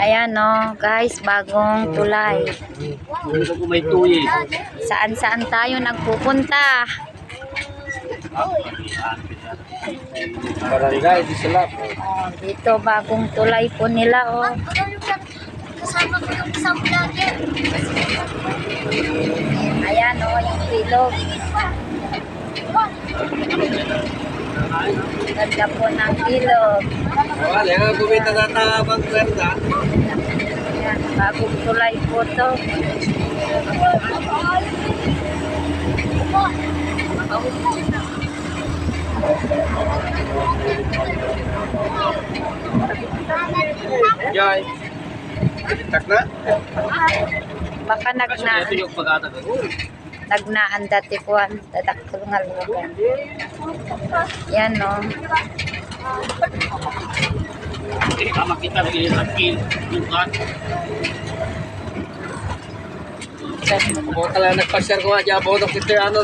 Ayan o, guys, bagong tulay. May tuyi. Saan-saan tayo nagpupunta? Barangay, di sila. Oh, dito, bagong tulay po nila, oh. Kasama ko yung isang vlogger. Ayan, oh, yung ilog. Ganda po ng ilog. Wala, nga kumita na tabang kwerda. Ayan, bagong tulay po to. Jai. Tak na? Baka nagnaan dati po ang tatakot nga lugan. Yan, no. Hindi ka makita lagi yung sakil. Kung ka lang nagpa-share ko nga dyan, bono kita ano